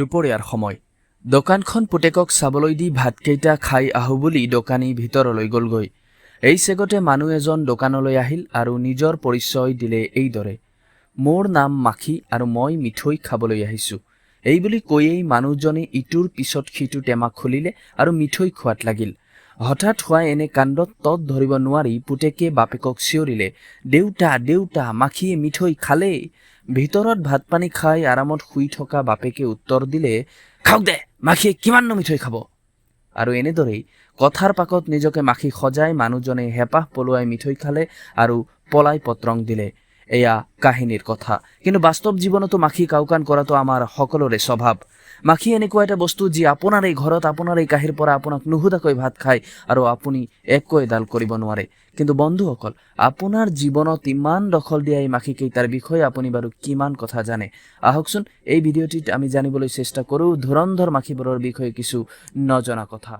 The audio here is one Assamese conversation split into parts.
দুপৰীয়াৰ সময় দোকানখন পুতেকক চাবলৈ দি ভাতকেইটা খাই আহো বুলি দোকানী ভিতৰলৈ গলগৈ। এই চেগতে মানুহ এজন দোকানলৈ আহিল আৰু নিজৰ পৰিচয় দিলে এইদৰে, মোৰ নাম মাখি আৰু মই মিঠৈ খাবলৈ আহিছো। এই বুলি কৈয়েই মানুহজনে ইটোৰ পিছত সিটো টেমা খুলিলে আৰু মিঠৈ খোৱাত লাগিল। হঠাৎ হোৱা এনে কাণ্ডত তত ধৰিব নোৱাৰি পুতেকে বাপেকক চিঞৰিলে, দেউতা দেউতা, মাখিয়ে মিঠৈ খালে। ভিতৰত ভাত পানী খাই আৰামত শুই থকা বাপেকে উত্তৰ দিলে, খাওক দে, মাখিয়ে কিমাননো মিঠৈ খাব। আৰু এনেদৰেই কথাৰ পাকত নিজকে মাখি সজাই মানুহজনে হেঁপাহ পলুৱাই মিঠৈ খালে আৰু পলাই পত্ৰং দিলে। এয়া কাহিনীৰ কথা, কিন্তু বাস্তৱ জীৱনতো মাখি কাউকান কৰাটো আমাৰ সকলোৰে স্বভাৱ। মাখি এনেকুৱা এটা বস্তু যি আপোনাৰ এই ঘৰত আপোনাৰ এই কাঁহীৰ পৰা আপোনাক নুসুধাকৈ ভাত খায় আৰু আপুনি একো এডাল কৰিব নোৱাৰে। কিন্তু বন্ধুসকল, আপোনাৰ জীৱনত ইমান দখল দিয়া এই মাখিকেইটাৰ বিষয়ে আপুনি বাৰু কিমান কথা জানে? আহকচোন এই ভিডিঅ'টিত আমি জানিবলৈ চেষ্টা কৰোঁ ধুৰন্ধৰ মাখিবোৰৰ বিষয়ে কিছু নজনা কথা।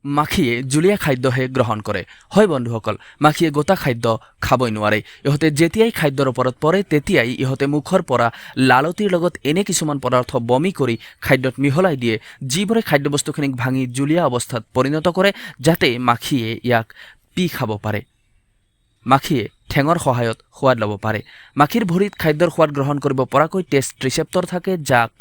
মাখিয়ে জুলীয়া খাদ্যহে গ্ৰহণ কৰে। হয় বন্ধুসকল, মাখিয়ে গোটা খাদ্য খাবই নোৱাৰে। ইহঁতে যেতিয়াই খাদ্যৰ ওপৰত পৰে তেতিয়াই ইহঁতে মুখৰ পৰা লালতিৰ লগত এনে কিছুমান পদাৰ্থ বমি কৰি খাদ্যত মিহলাই দিয়ে, যিবোৰে খাদ্যবস্তুখিনিক ভাঙি জুলীয়া অৱস্থাত পৰিণত কৰে, যাতে মাখিয়ে ইয়াক পি খাব পাৰে। মাখিয়ে ঠেঙৰ সহায়ত সোৱাদ ল'ব পাৰে। মাখিৰ ভৰিত খাদ্যৰ সোৱাদ গ্ৰহণ কৰিব পৰাকৈ টেষ্ট ৰিচেপ্টৰ থাকে, যাক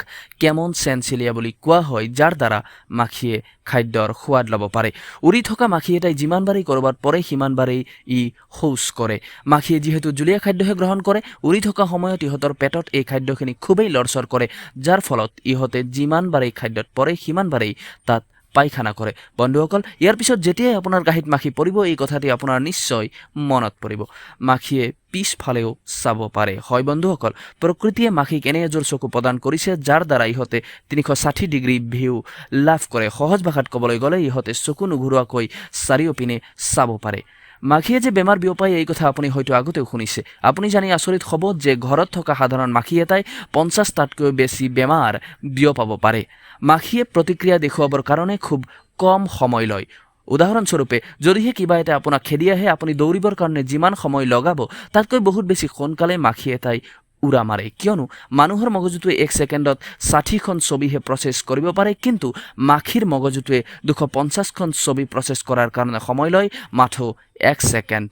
কেমন চেনচিলিয়া বুলি কোৱা হয়, যাৰ দ্বাৰা মাখিয়ে খাদ্যৰ সোৱাদ ল'ব পাৰে। উৰি থকা মাখি এটাই যিমানবাৰেই ক'ৰবাত পৰে সিমানবাৰেই ই শৌচ কৰে। মাখিয়ে যিহেতু জুলীয়া খাদ্যহে গ্ৰহণ কৰে, উৰি থকা সময়ত ইহঁতৰ পেটত এই খাদ্যখিনি খুবেই লৰচৰ কৰে, যাৰ ফলত ইহঁতে যিমানবাৰেই খাদ্যত পৰে সিমানবাৰেই তাত পায়খানা কৰে। বন্ধুসকল, ইয়াৰ পিছত যেতিয়াই আপোনাৰ কাঁহীত মাখি পৰিব, এই কথাটি আপোনাৰ নিশ্চয় মনত পৰিব। মাখিয়ে পিছফালেও চাব পাৰে। হয় বন্ধুসকল, প্ৰকৃতিয়ে মাখিক এনে এযোৰ চকু প্ৰদান কৰিছে, যাৰ দ্বাৰা ইহঁতে 360 ডিগ্ৰী ভিউ লাভ কৰে। সহজ ভাষাত ক'বলৈ গ'লে ইহঁতে চকু নুঘূৰোৱাকৈ চাৰিওপিনে চাব পাৰে। মাখিয়ে যে বেমাৰ বিয়পায় এই কথা আপুনি হয়তো আগতেও শুনিছে। আপুনি জানি আচৰিত হ'ব যে ঘৰত থকা সাধাৰণ মাখি এটাই 50টাতকৈ বেছি বেমাৰ বিয়পাব পাৰে। মাখিয়ে প্ৰতিক্ৰিয়া দেখুৱাবৰ কাৰণে খুব কম সময় লয়। উদাহৰণস্বৰূপে, যদিহে কিবা এটা আপোনাক খেদি আহে, আপুনি দৌৰিবৰ কাৰণে যিমান সময় লগাব তাতকৈ বহুত বেছি সোনকালে মাখি এটাই উৰা মাৰে। কিয়নো মানুহৰ মগজুটোৱে 1 ছেকেণ্ডত 60খন ছবিহে প্ৰচেছ কৰিব পাৰে, কিন্তু মাখিৰ মগজুটোৱে 250খন ছবি প্ৰচেছ কৰাৰ কাৰণে সময় লয় মাথো 1 ছেকেণ্ড।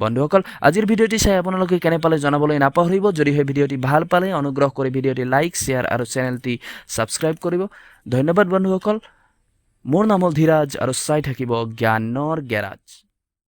বন্ধুসকল, আজিৰ ভিডিঅ'টি চাই আপোনালোকে কেনে পালে জনাবলৈ নাপাহৰিব। যদিহে ভিডিঅ'টি ভাল পালে অনুগ্ৰহ কৰি ভিডিঅ'টি লাইক, শ্বেয়াৰ আৰু চেনেলটি ছাবস্ক্ৰাইব কৰিব। ধন্যবাদ বন্ধুসকল। মোৰ নাম হ'ল ধীৰাজ আৰু চাই থাকিব জ্ঞানৰ গেৰাজ।